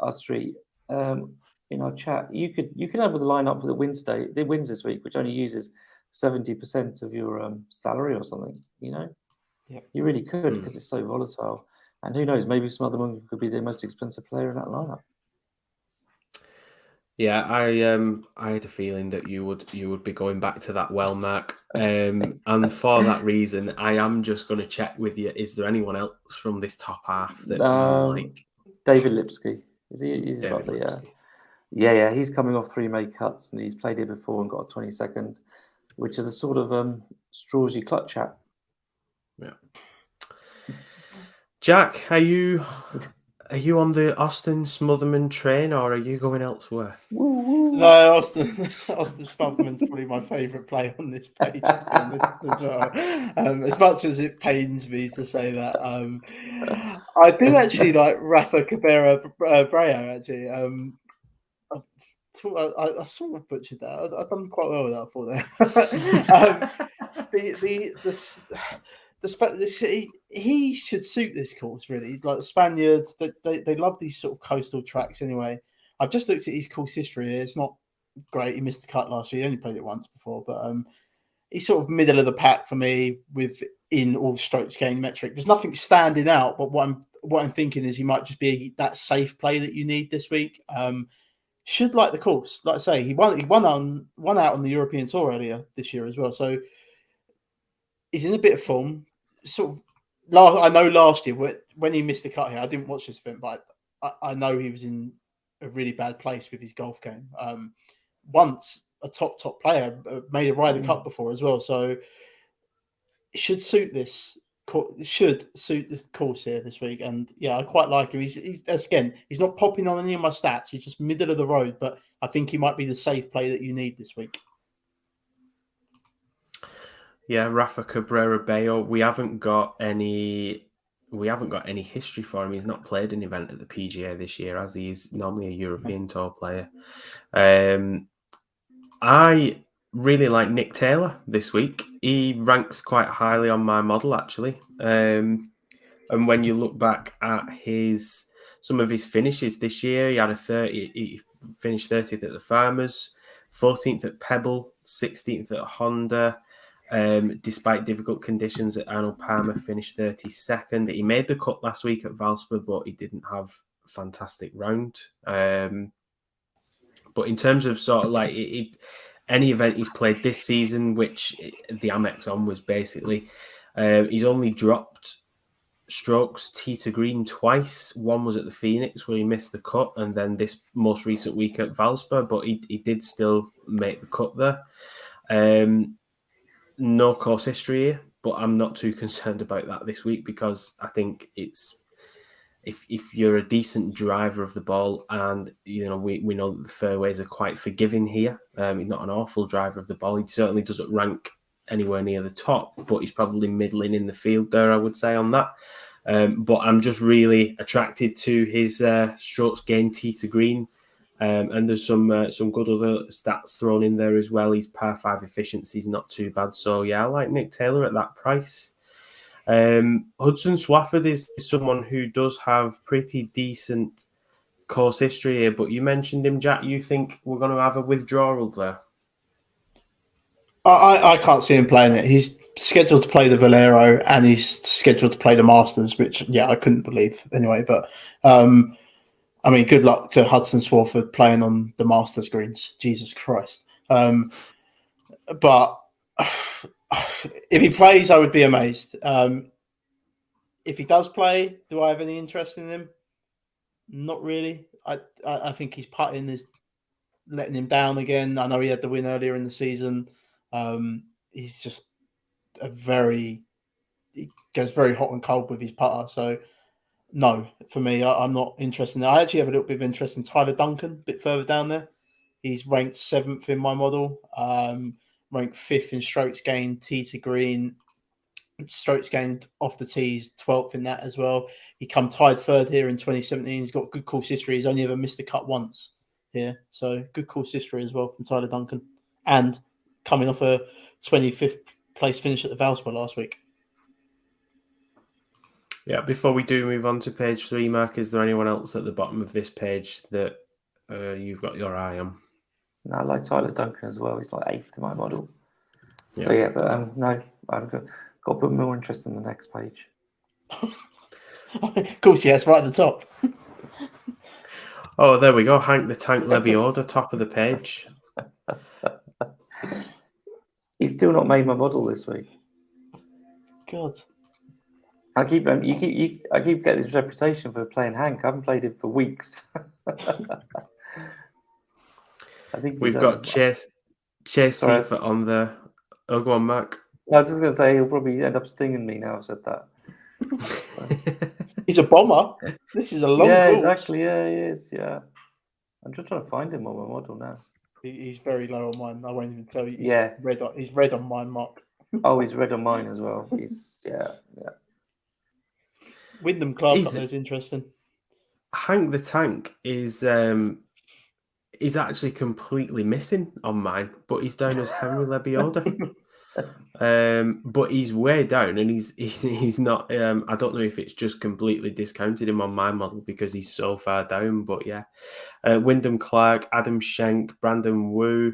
us three, in our chat, you could have the lineup that wins today, that wins this week, which only uses 70% of your salary or something. Yeah, you really could because it's so volatile. And who knows? Maybe Smotherman could be the most expensive player in that lineup. Yeah, I had a feeling that you would be going back to that well, Mark. And for that reason, I am just going to check with you. Is there anyone else from this top half that you like? David Lipski. He's David about the Lipski. Yeah. He's coming off 3 made cuts, and he's played here before and got a 22nd, which are the sort of straws you clutch at. Yeah. Jack, are you on the Austin Smotherman train, or are you going elsewhere? No, Austin Smotherman's probably my favourite play on this page as well. As much as it pains me to say that, I do actually like Rafa Cabrera Breo. Actually, I sort of butchered that. I've done quite well with that for there. He should suit this course really. Like the Spaniards, they love these sort of coastal tracks anyway. I've just looked at his course history. It's not great. He missed the cut last year. He only played it once before, but he's sort of middle of the pack for me within all strokes gained metric. There's nothing standing out, but what I'm thinking is he might just be that safe play that you need this week. Should like the course. Like I say, he won out on the European Tour earlier this year as well. So he's in a bit of form. Sort of. I know last year when he missed the cut here, I didn't watch this event, but I know he was in a really bad place with his golf game. Once a top player made a Ryder Cup before as well, so it should suit this. Should suit the course here this week, and yeah, I quite like him. He's not popping on any of my stats. He's just middle of the road, but I think he might be the safe play that you need this week. Yeah, Rafa Cabrera Bello. We haven't got any history for him. He's not played an event at the PGA this year, as he's normally a European Tour player. I really like Nick Taylor this week. He ranks quite highly on my model, actually. And when you look back at some of his finishes this year, he finished 30th at the Farmers, 14th at Pebble, 16th at Honda. Despite difficult conditions at Arnold Palmer, finished 32nd. He made the cut last week at Valsper, but he didn't have a fantastic round. But in terms of sort of like any event he's played this season, which the Amex on was basically, he's only dropped strokes tee to green twice. One was at the Phoenix where he missed the cut, and then this most recent week at Valsper, but he did still make the cut there. No course history here, but I'm not too concerned about that this week because I think it's if you're a decent driver of the ball, and we know that the fairways are quite forgiving here. He's not an awful driver of the ball. He certainly doesn't rank anywhere near the top, but he's probably middling in the field there, I would say, on that. But I'm just really attracted to his strokes gained tee to green. And there's some good other stats thrown in there as well. His par 5 efficiency is not too bad. So, yeah, I like Nick Taylor at that price. Hudson Swafford is someone who does have pretty decent course history here, but you mentioned him, Jack. You think we're going to have a withdrawal there? I can't see him playing it. He's scheduled to play the Valero and he's scheduled to play the Masters, which, yeah, I couldn't believe anyway. But, I mean, good luck to Hudson Swafford playing on the Masters greens. Jesus Christ. But if he plays, I would be amazed. If he does play, do I have any interest in him? Not really. I think his putting is letting him down again. I know he had the win earlier in the season. He's just he goes very hot and cold with his putter. So, no, for me, I'm not interested in that. I actually have a little bit of interest in Tyler Duncan, a bit further down there. He's ranked 7th in my model, ranked 5th in strokes gained, tee to green. strokes gained off the tees, 12th in that as well. He come tied third here in 2017. He's got good course history. He's only ever missed a cut once here. So good course history as well from Tyler Duncan. And coming off a 25th place finish at the Valspar last week. Yeah, before we do move on to page 3, Mark, is there anyone else at the bottom of this page that you've got your eye on? No, I like Tyler Duncan as well. He's like 8th in my model. Yeah. So yeah, but no, I've got to put more interest in the next page. Of course, yes, right at the top. Oh, there we go. Hank the Tank Lebioda, top of the page. He's still not made my model this week. God. I keep getting this reputation for playing Hank. I haven't played him for weeks. I think we've got Chase Seifert on the. Oh, go on, Mark. I was just going to say he'll probably end up stinging me now. I've said that. He's a bomber. This is a long course. Exactly. Yeah, he is. Yeah, I'm just trying to find him on my model now. He's very low on mine. I won't even tell you. He's red on mine, Mark. Oh, he's red on mine as well. He's yeah. Wyndham Clark up there is interesting. Hank the Tank is actually completely missing on mine, but he's down as Henry Lebioda. But he's way down, and he's not. I don't know if it's just completely discounted him on my model because he's so far down. But yeah, Wyndham Clark, Adam Schenk, Brandon Wu,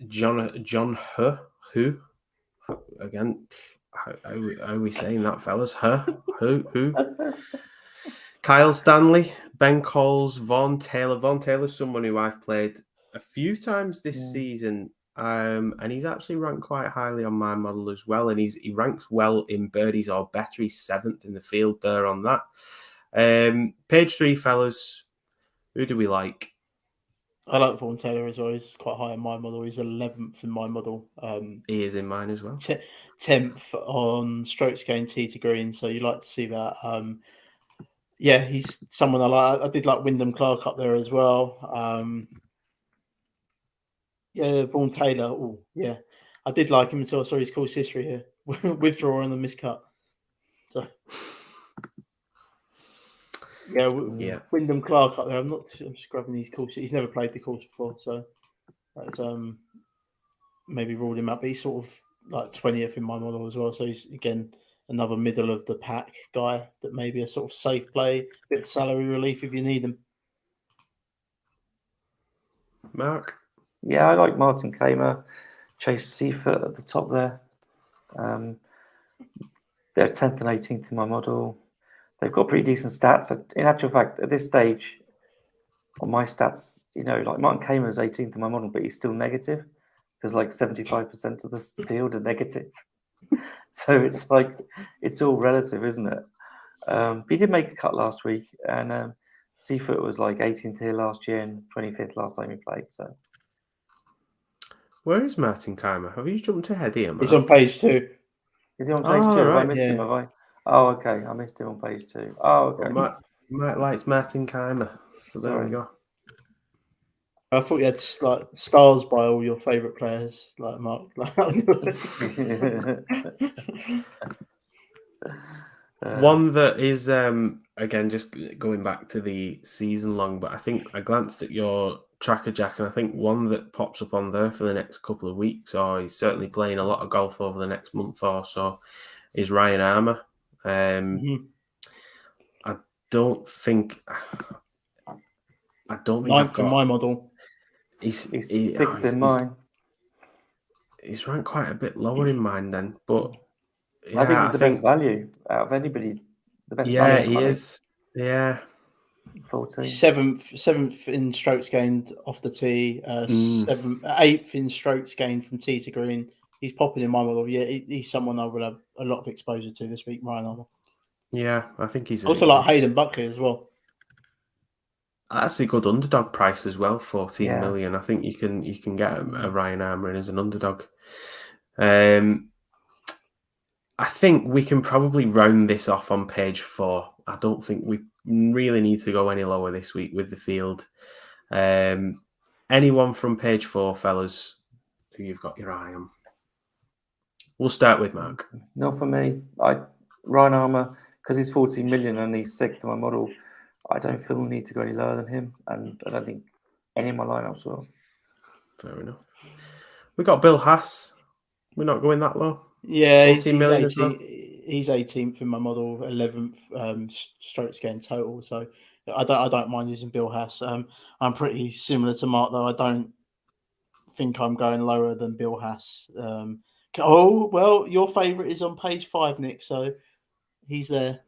John Who again. How are we saying that, fellas? Who? Kyle Stanley, Ben Coles, Vaughn Taylor. Vaughn Taylor's someone who I've played a few times this season, and he's actually ranked quite highly on my model as well. And he ranks well in birdies or better. He's 7th in the field there on that. Page 3, fellas. Who do we like? I like Vaughn Taylor as well. He's quite high in my model. He's 11th in my model. He is in mine as well. 10th on strokes gained tee to green. So you like to see that. Yeah, he's someone I like. I did like Wyndham Clark up there as well. Yeah, Vaughn Taylor. Oh, yeah. I did like him until I saw his course history here. Withdraw on the miscut. So, yeah. Wyndham Clark up there. I'm just grabbing these courses. He's never played the course before, so that's maybe ruled him out. But he's sort of like 20th in my model as well. So he's again another middle of the pack guy that may be a sort of safe play, bit of salary relief if you need him. Mark? Yeah, I like Martin Cana, Chase Seifert at the top there. They're 10th and 18th in my model. They've got pretty decent stats. In actual fact, at this stage, on my stats, like Martin Cana is 18th in my model, but he's still negative because like 75% of the field are negative. So it's like, it's all relative, isn't it? But he did make a cut last week, and Seifert was like 18th here last year and 25th last time he played. So, where is Martin Keimer? Have you jumped ahead here, Mark? He's on page 2. Is he on page 2? Right, have I missed him? Have I? Oh, okay. I missed him on page 2. Oh, okay. Well, Matt likes Martin Keimer, so there we go. I thought you had like stars by all your favourite players, like Mark. One that is, again, just going back to the season long, but I think I glanced at your tracker, Jack, and I think one that pops up on there for the next couple of weeks, or he's certainly playing a lot of golf over the next month or so, is Ryan Armour. I don't think Ninth in my model. He's 6th in mine. He's ranked quite a bit lower in mine then, but yeah, I think he's the best value out of anybody. The best value. Yeah, he is. Yeah. 14. 7th in strokes gained off the tee. 8th in strokes gained from tee to green. He's popping in my model. Yeah, he's someone I will have a lot of exposure to this week, Ryan Armour. Yeah, I think he's also like Hayden Buckley as well. That's a good underdog price as well, 14 million. I think you can get a Ryan Armour in as an underdog. I think we can probably round this off on page 4. I don't think we really need to go any lower this week with the field. Anyone from page 4, fellas, who you've got your eye on? We'll start with Mark. Not for me. Ryan Armour, because he's 14 million and he's sixth to my model, I don't feel the need to go any lower than him, and I don't think any of my lineups will. Fair enough. We got Bill Haas. We're not going that low. Yeah, he's 18th in my model, 11th strokes gain total. So I don't mind using Bill Haas. I'm pretty similar to Mark, though. I don't think I'm going lower than Bill Haas. Well, your favourite is on page 5, Nick. So he's there.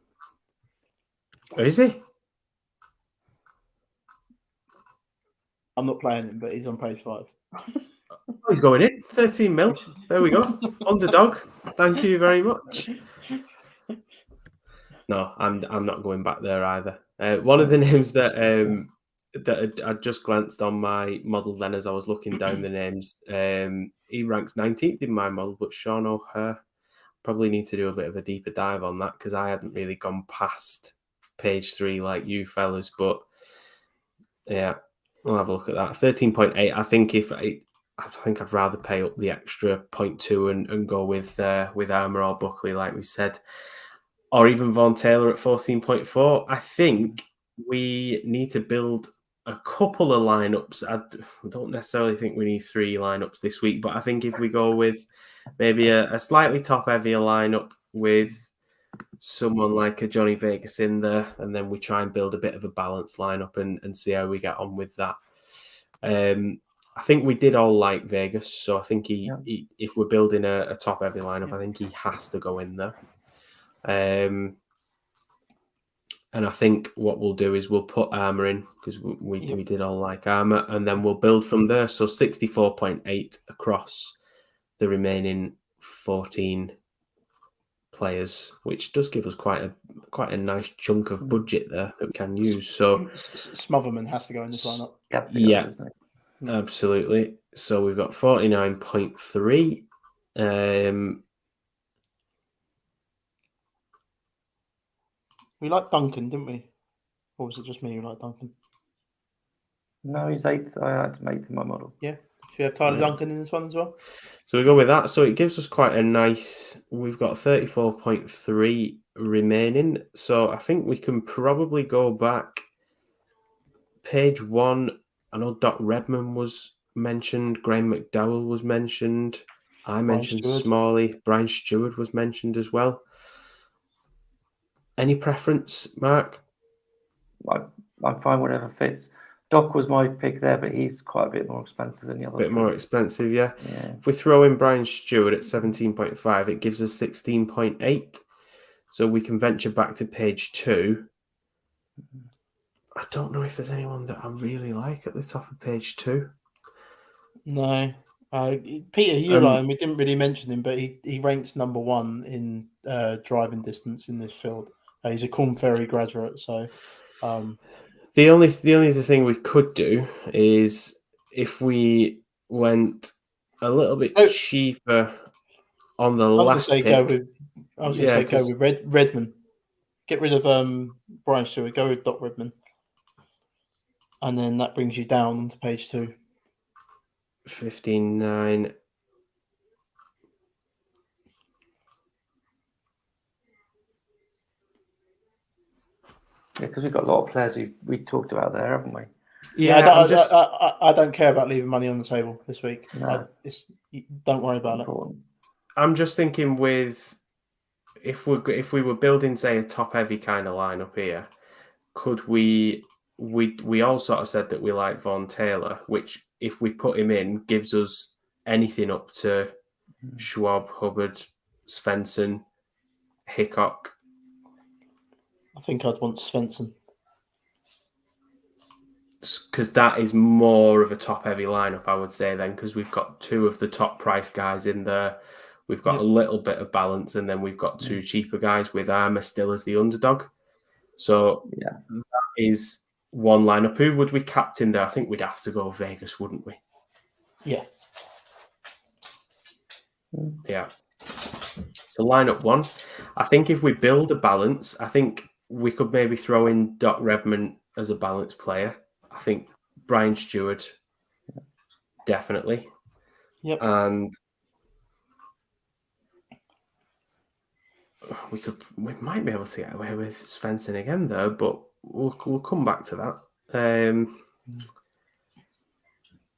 Oh, is he? I'm not playing him, but he's on page 5. Oh, he's going in. 13 mil. There we go. Underdog. Thank you very much. No, I'm not going back there either. One of the names that I just glanced on my model then as I was looking down the names, he ranks 19th in my model, but Sean O'Hare. Probably need to do a bit of a deeper dive on that because I hadn't really gone past page 3 like you fellas, but yeah, we'll have a look at that. 13.8. I think I'd rather pay up the extra 0.2 and go with Armour or Buckley, like we said, or even Vaughn Taylor at 14.4. I think we need to build a couple of lineups. I don't necessarily think we need 3 lineups this week, but I think if we go with maybe a slightly top-heavier lineup with someone like a Johnny Vegas in there, and then we try and build a bit of a balanced lineup and see how we get on with that. I think we did all like Vegas, so I think he if we're building a top-heavy lineup, I think he has to go in there. And I think what we'll do is we'll put Armour in because we did all like Armour, and then we'll build from there. So 64.8 across the remaining 14 players, which does give us quite a nice chunk of budget there that we can use. So Smotherman has to go in this lineup. Yeah, absolutely. So we've got 49.3. We liked Duncan, didn't we? Or was it just me who liked Duncan? No, he's 8th. I had to make my model. Yeah. Do you have Tyler Duncan in this one as well? So we go with that. So it gives us quite a nice... We've got 34.3 remaining. So I think we can probably go back. Page 1, I know Doc Redman was mentioned. Graham McDowell was mentioned. I mentioned Smalley. Brian Stewart was mentioned as well. Any preference, Mark? I'm fine, whatever fits. Doc was my pick there, but he's quite a bit more expensive than the other. A bit more expensive, yeah. If we throw in Brian Stewart at 17.5, it gives us 16.8. So we can venture back to page 2. I don't know if there's anyone that I really like at the top of page 2. No. Peter Hewline, we didn't really mention him, but he ranks number 1 in driving distance in this field. He's a Corn Ferry graduate, so... The only thing we could do is if we went a little bit cheaper on the last pick. Go with Redman. Get rid of Brian Stewart. Go with Doc Redman, and then that brings you down to page 2. 15.9. Yeah, because we've got a lot of players we talked about there, haven't we? Yeah, I don't care about leaving money on the table this week. No. Don't worry about it. I'm just thinking if we were building, say, a top-heavy kind of lineup here, could we all sort of said that we like Vaughn Taylor, which if we put him in gives us anything up to Schwab, Hubbard, Svenson, Hickok. I think I'd want Svenson. Because that is more of a top-heavy lineup, I would say, then, because we've got 2 of the top-price guys in there. We've got a little bit of balance, and then we've got 2 cheaper guys with Armour still as the underdog. So that is one lineup. Who would we captain there? I think we'd have to go Vegas, wouldn't we? Yeah. Yeah. So lineup 1. I think if we build a balance, I think we could maybe throw in Doc Redman as a balanced player. I think Brian Stewart, definitely. Yep. And we might be able to get away with Svenson again though, but we'll come back to that.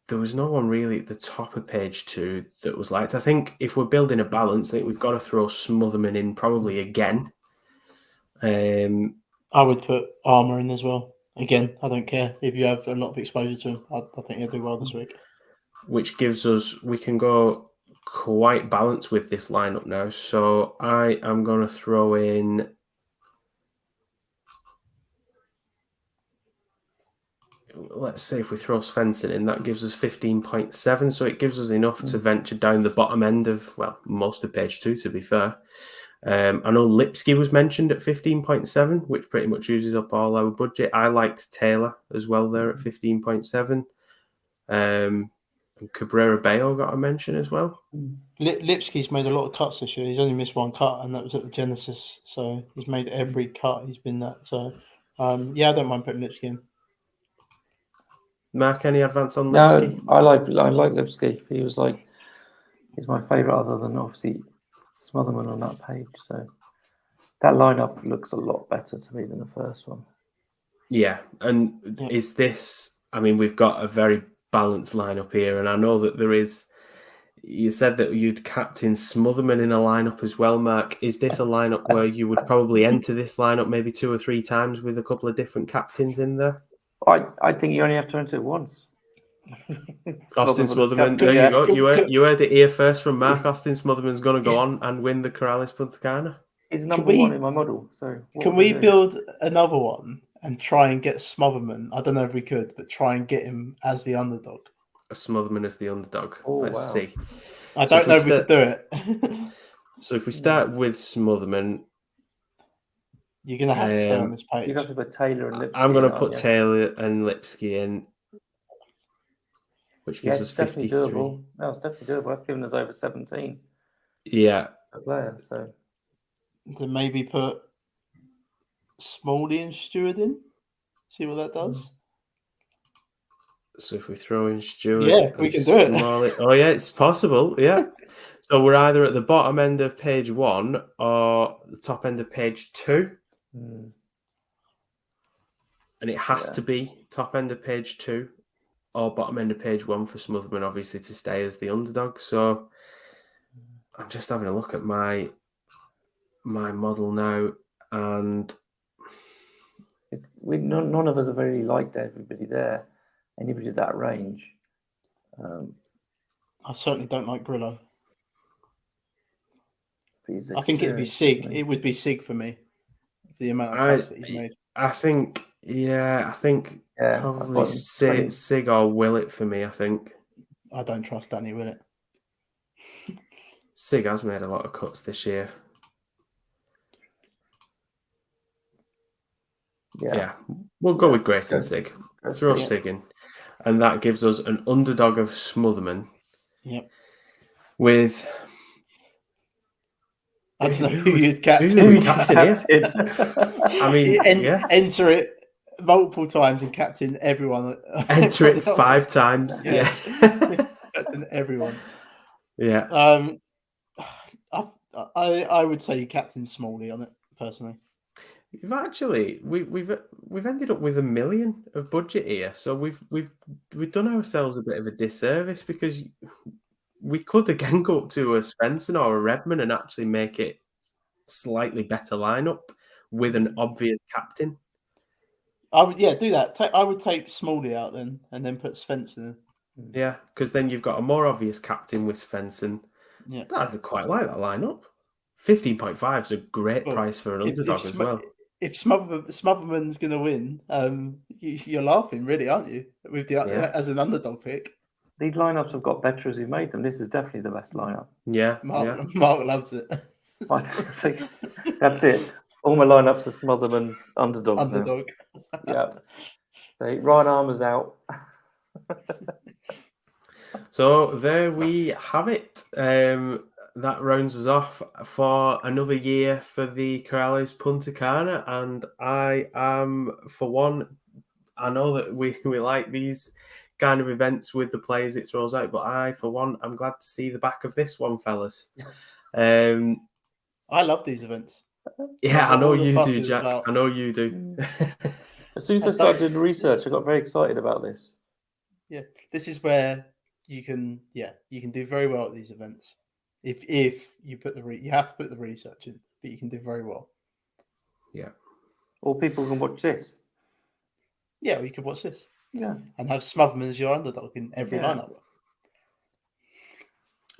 There was no one really at the top of page 2 that was liked. I think if we're building a balance, I think we've got to throw Smotherman in probably again. I would put Armour in as well. Again, I don't care if you have a lot of exposure to him. I think he'll do well this week. Which gives us, we can go quite balanced with this lineup now. So I am going to throw in, let's say if we throw Svenson in, that gives us 15.7. So it gives us enough to venture down the bottom end of, well, most of page 2, to be fair. I know Lipski was mentioned at 15.7, which pretty much uses up all our budget. I liked Taylor as well there at 15.7. And Cabrera Bayo got a mention as well. Lipski's made a lot of cuts this year. He's only missed one cut, and that was at the Genesis. So he's made every cut. He's been that. So, yeah, I don't mind putting Lipski in. Mark, any advance on Lipski? No, I like Lipski. He's my favourite, other than obviously Smotherman on that page. So that lineup looks a lot better to me than the first one. Yeah, and is this? I mean, we've got a very balanced lineup here, and I know that there is. You said that you'd captain Smotherman in a lineup as well, Mark. Is this a lineup where you would probably enter this lineup maybe 2 or 3 times with a couple of different captains in there? I think you only have to enter it once. Austin Smotherman, there you go. You heard it here first from Mark. Austin Smotherman's going to go on and win the Corales Punta Cana. He's number 1 in my model. So can we build another one and try and get Smotherman? I don't know if we could, but try and get him as the underdog. A Smotherman as the underdog. Let's see. I don't know if we could do it. So if we start with Smotherman, you're going to have to stay on this page. You have to put Taylor and Lipski. I'm going to put Taylor and Lipski in, which gives us 53. Doable. No, it's definitely doable. That's giving us over 17. Yeah. A player, so. Then maybe put Smalley and Stewart in. See what that does. So if we throw in Stewart, we can do it. Smalley, oh yeah, it's possible. Yeah. So we're either at the bottom end of page 1 or the top end of page 2. And it has to be top end of page 2 or bottom end of page 1 for Smotherman, obviously, to stay as the underdog. So I'm just having a look at my model now, and none of us have really liked everybody there. Anybody at that range. I certainly don't like Grillo. I think it'd be Sig. It would be Sig for me. The amount of cuts that he's made. I think probably Sig or Willett for me, I think. I don't trust Danny Willett. Sig has made a lot of cuts this year. Yeah. We'll go with Grayson Sig. Throw Sig in. And that gives us an underdog of Smotherman. Yep. With... I don't know who you'd captain. I mean, enter it multiple times and captain everyone. Enter it 5 times. Yeah. Captain everyone. Yeah. I would say you captain Smalley on it personally. We've actually we've ended up with $1 million of budget here, so we've done ourselves a bit of a disservice, because we could again go up to a Svenson or a Redman and actually make it slightly better lineup with an obvious captain. I would do that. I would take Smalley out then and then put Svenson in. Yeah, because then you've got a more obvious captain with Svensson. Yeah, I quite like that lineup. 15.5 is a great price for an underdog as well. If Smotherman's going to win, you're laughing, really, aren't you? With as an underdog pick. These lineups have got better as we made them. This is definitely the best lineup. Yeah, Mark loves it. That's it. All my lineups are Smotherman underdogs. Underdog. Yeah. So Ryan Armour's out. So there we have it. That rounds us off for another year for the Corales Punta Cana, and I am, for one, I know that we like these kind of events with the players it throws out, but I, for one, I'm glad to see the back of this one, fellas. I love these events. Yeah, I know you do, Jack. I know you do. As soon as I started doing the research, I got very excited about this. Yeah, this is where you can do very well at these events. If you put you have to put the research in, but you can do very well. Yeah. Or people can watch this. Yeah, you could watch this. Yeah. And have Smotherman as your underdog in every lineup.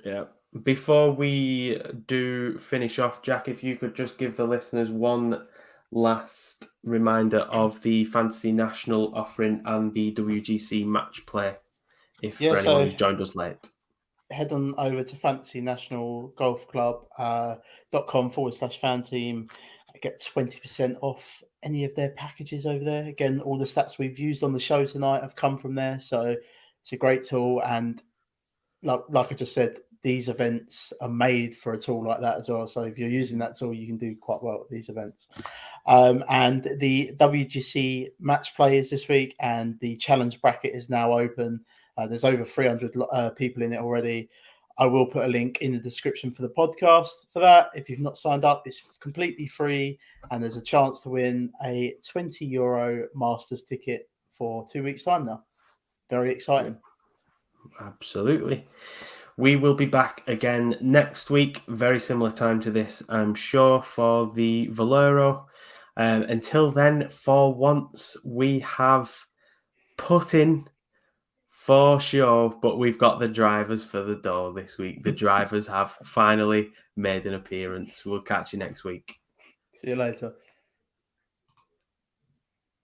Yeah. Before we do finish off, Jack, if you could just give the listeners one last reminder of the Fantasy National offering and the WGC match play, for anyone who's joined us late. Head on over to fantasynationalgolfclub.com/FanTeam. Get 20% off any of their packages over there. Again, all the stats we've used on the show tonight have come from there. So it's a great tool. And like I just said, these events are made for a tool like that as well. So if you're using that tool, you can do quite well at these events. And the WGC match play is this week, and the challenge bracket is now open. There's over 300 people in it already. I will put a link in the description for the podcast for that. If you've not signed up, it's completely free, and there's a chance to win a €20 Masters ticket for 2 weeks' time now. Very exciting. Absolutely. We will be back again next week, very similar time to this, I'm sure, for the Valero. Until then, for once, we have put in for sure, but we've got the drivers for the door this week. The drivers have finally made an appearance. We'll catch you next week. See you later.